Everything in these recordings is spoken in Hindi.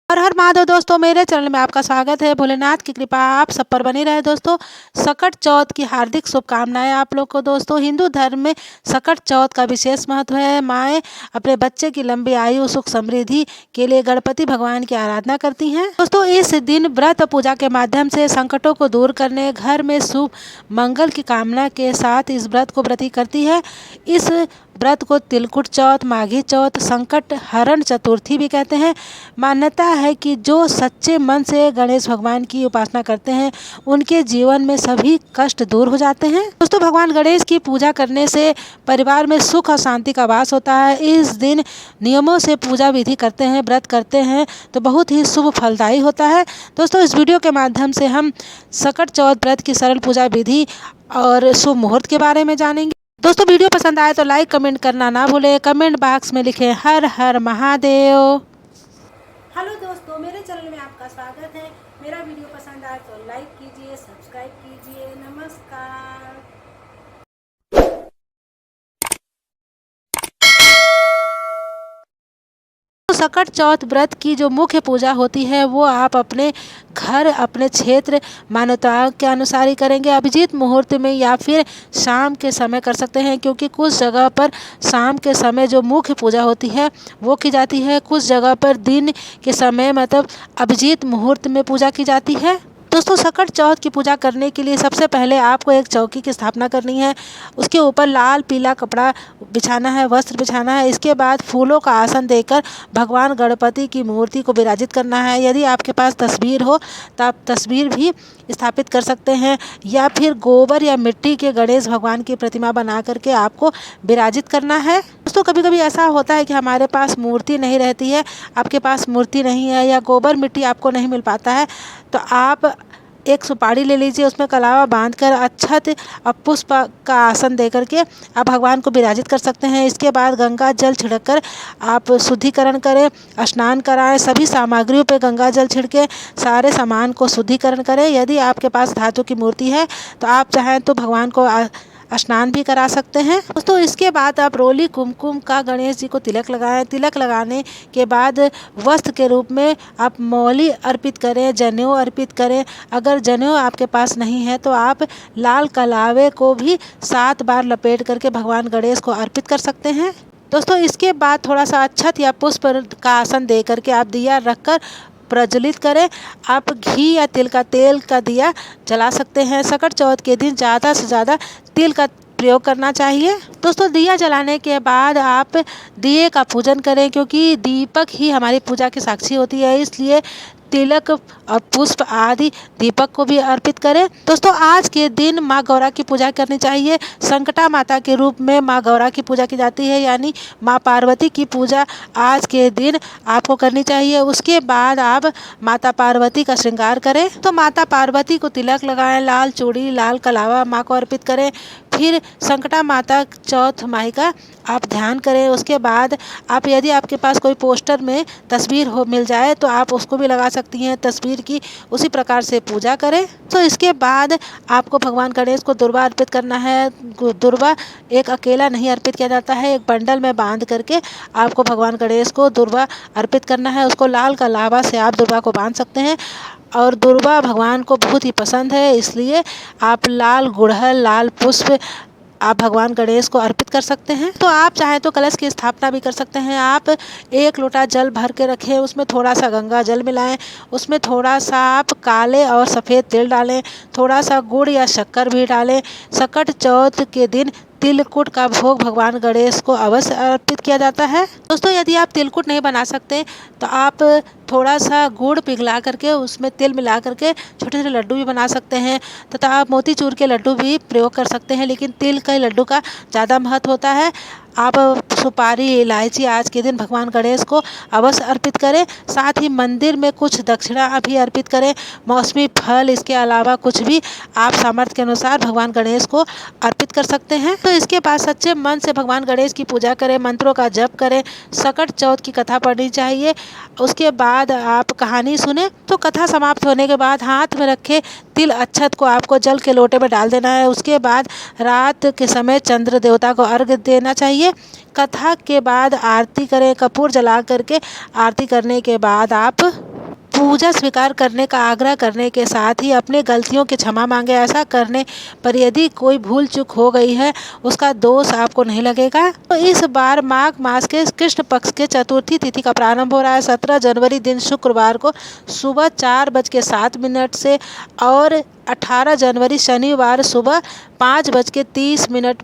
हर हर महादेव दोस्तों, मेरे चैनल में आपका स्वागत है। भोलेनाथ की कृपा आप सब पर बनी रहे दोस्तों। सकट चौथ की हार्दिक शुभकामनाएं आप लोग को दोस्तों। हिंदू धर्म में सकट चौथ का विशेष महत्व है। माएँ अपने बच्चे की लंबी आयु सुख समृद्धि के लिए गणपति भगवान की आराधना करती हैं दोस्तों। इस दिन व्रत पूजा के माध्यम से संकटों को दूर करने, घर में शुभ मंगल की कामना के साथ इस व्रत को व्रती करती है। इस व्रत को तिलकुट चौथ, माघी चौथ, संकट हरण चतुर्थी भी कहते हैं। मान्यता है कि जो सच्चे मन से गणेश भगवान की उपासना करते हैं उनके जीवन में सभी कष्ट दूर हो जाते हैं दोस्तों। भगवान गणेश की पूजा करने से परिवार में सुख और शांति का वास होता है। इस दिन नियमों से पूजा विधि करते हैं, व्रत करते हैं तो बहुत ही शुभ फलदायी होता है दोस्तों। इस वीडियो के माध्यम से हम सकट चौथ व्रत की सरल पूजा विधि और शुभ मुहूर्त के बारे में जानेंगे दोस्तों। वीडियो पसंद आए तो लाइक कमेंट करना ना भूलें। कमेंट बॉक्स में लिखें हर हर महादेव। हेलो दोस्तों, मेरे चैनल में आपका स्वागत है। मेरा वीडियो पसंद आए तो लाइक कीजिए, सब्सक्राइब कीजिए। नमस्कार। सकट चौथ व्रत की जो मुख्य पूजा होती है वो आप अपने घर, अपने क्षेत्र मान्यताओं के अनुसार ही करेंगे। अभिजीत मुहूर्त में या फिर शाम के समय कर सकते हैं, क्योंकि कुछ जगह पर शाम के समय जो मुख्य पूजा होती है वो की जाती है। कुछ जगह पर दिन के समय मतलब अभिजीत मुहूर्त में पूजा की जाती है दोस्तों। सकट चौथ की पूजा करने के लिए सबसे पहले आपको एक चौकी की स्थापना करनी है। उसके ऊपर लाल पीला कपड़ा बिछाना है, वस्त्र बिछाना है। इसके बाद फूलों का आसन देकर भगवान गणपति की मूर्ति को विराजित करना है। यदि आपके पास तस्वीर हो तो आप तस्वीर भी स्थापित कर सकते हैं, या फिर गोबर या मिट्टी के गणेश भगवान की प्रतिमा बना करके आपको विराजित करना है दोस्तों। कभी कभी ऐसा होता है कि हमारे पास मूर्ति नहीं रहती है, आपके पास मूर्ति नहीं है या गोबर मिट्टी आपको नहीं मिल पाता है, तो आप एक सुपारी ले लीजिए, उसमें कलावा बांधकर अक्षत और पुष्प का आसन दे करके आप भगवान को विराजित कर सकते हैं। इसके बाद गंगा जल छिड़क कर आप शुद्धिकरण करें, स्नान कराएं। सभी सामग्रियों पे गंगा जल छिड़के सारे सामान को शुद्धिकरण करें। यदि आपके पास धातु की मूर्ति है तो आप चाहें तो भगवान को स्नान भी करा सकते हैं दोस्तों। इसके बाद आप रोली कुमकुम का गणेश जी को तिलक लगाएं। तिलक लगाने के बाद वस्त्र के रूप में आप मौली अर्पित करें, जनेऊ अर्पित करें। अगर जनेऊ आपके पास नहीं है तो आप लाल कलावे को भी 7 बार लपेट करके भगवान गणेश को अर्पित कर सकते हैं दोस्तों। इसके बाद थोड़ा सा अक्षत या पुष्प का आसन दे करके आप दिया रखकर प्रज्वलित करें। आप घी या तिल का तेल का दिया जला सकते हैं। सकट चौथ के दिन ज़्यादा से ज़्यादा तिल का प्रयोग करना चाहिए दोस्तों। दिया जलाने के बाद आप दिए का पूजन करें, क्योंकि दीपक ही हमारी पूजा की साक्षी होती है, इसलिए तिलक और पुष्प आदि दीपक को भी अर्पित करें दोस्तों। आज के दिन माँ गौरा की पूजा करनी चाहिए। संकटा माता के रूप में माँ गौरा की पूजा की जाती है, यानी माँ पार्वती की पूजा आज के दिन आपको करनी चाहिए। उसके बाद आप माता पार्वती का श्रृंगार करें तो माता पार्वती को तिलक लगाएं, लाल चूड़ी लाल कलावा माँ को अर्पित करें। फिर संकटा माता चौथ माई का आप ध्यान करें। उसके बाद आप यदि आपके पास कोई पोस्टर में तस्वीर हो मिल जाए तो आप उसको भी लगा सकती हैं तस्वीर की। उसी प्रकार से पूजा करें तो इसके बाद आपको भगवान गणेश को दुर्वा अर्पित करना है। दुर्वा एक अकेला नहीं अर्पित किया जाता है, एक बंडल में बांध करके आपको भगवान गणेश को दुर्वा अर्पित करना है। उसको लाल कलावा से आप दुर्वा को बांध सकते हैं, और दुर्वा भगवान को बहुत ही पसंद है, इसलिए आप लाल गुड़हल लाल पुष्प आप भगवान गणेश को अर्पित कर सकते हैं। तो आप चाहें तो कलश की स्थापना भी कर सकते हैं। आप 1 लोटा जल भर के रखें, उसमें थोड़ा सा गंगा जल मिलाएं, उसमें थोड़ा सा आप काले और सफ़ेद तिल डालें, थोड़ा सा गुड़ या शक्कर भी डालें। सकट चौथ के दिन तिलकुट का भोग भगवान गणेश को अवश्य अर्पित किया जाता है दोस्तों। यदि आप तिलकुट नहीं बना सकते तो आप थोड़ा सा गुड़ पिघला करके उसमें तिल मिला करके छोटे छोटे लड्डू भी बना सकते हैं, तथा आप मोतीचूर के लड्डू भी प्रयोग कर सकते हैं, लेकिन तिल के लड्डू का ज़्यादा महत्व होता है। आप सुपारी इलायची आज के दिन भगवान गणेश को अवश्य अर्पित करें। साथ ही मंदिर में कुछ दक्षिणा भी अर्पित करें, मौसमी फल, इसके अलावा कुछ भी आप सामर्थ्य के अनुसार भगवान गणेश को अर्पित कर सकते हैं। तो इसके बाद सच्चे मन से भगवान गणेश की पूजा करें, मंत्रों का जप करें, सकट चौथ की कथा पढ़नी चाहिए। उसके बाद आप कहानी सुने। तो कथा समाप्त होने के बाद हाथ में रखे तिल अक्षत को आपको जल के लोटे में डाल देना है। उसके बाद रात के समय चंद्र देवता को अर्घ्य देना चाहिए। कथा के बाद आरती करें, कपूर जला करके आरती करने के बाद आप पूजा स्वीकार करने का आग्रह करने के साथ ही अपने गलतियों की क्षमा मांगे। ऐसा करने पर यदि कोई भूल चूक हो गई है उसका दोष आपको नहीं लगेगा। तो इस बार माघ मास के कृष्ण पक्ष के चतुर्थी तिथि का प्रारंभ हो रहा है 17 जनवरी दिन शुक्रवार को सुबह 4:07 से और 18 जनवरी शनिवार सुबह 5:30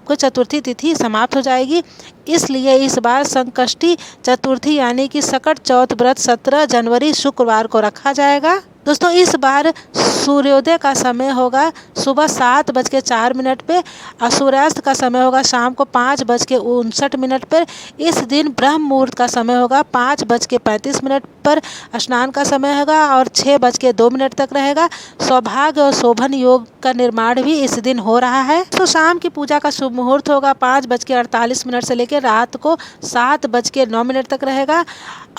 को चतुर्थी तिथि समाप्त हो जाएगी। इसलिए इस बार संकष्टी चतुर्थी यानी कि सकट चौथ व्रत 17 जनवरी शुक्रवार को रखा जाएगा। दोस्तों इस बार सूर्योदय का समय होगा सुबह 7:04 पे और सूर्यास्त का समय होगा शाम को 5:59 पर। इस दिन ब्रह्म मुहूर्त का समय होगा 5:35 पर। स्नान का समय होगा और 6:02 तक रहेगा। सौभाग्य और शोभन योग का निर्माण भी इस दिन हो रहा है। तो शाम की पूजा का शुभ मुहूर्त होगा 5:48 से लेकर रात को 7:09 तक रहेगा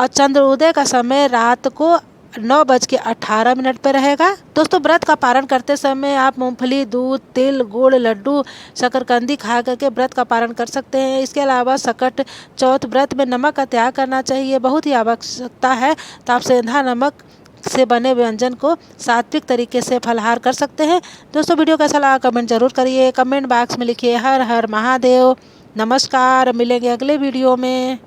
और चंद्रोदय का समय रात को 9:18 पर रहेगा। दोस्तों व्रत का पारण करते समय आप मूंगफली, दूध, तिल, गुड़, लड्डू, शकरकंदी खा करके व्रत का पारण कर सकते हैं। इसके अलावा सकट चौथ व्रत में नमक का त्याग करना चाहिए, बहुत ही आवश्यकता है। तो आप सेंधा नमक से बने व्यंजन को सात्विक तरीके से फलाहार कर सकते हैं। दोस्तों वीडियो कैसा लगा कमेंट जरूर करिए, कमेंट बॉक्स में लिखिए हर हर महादेव। नमस्कार, मिलेंगे अगले वीडियो में।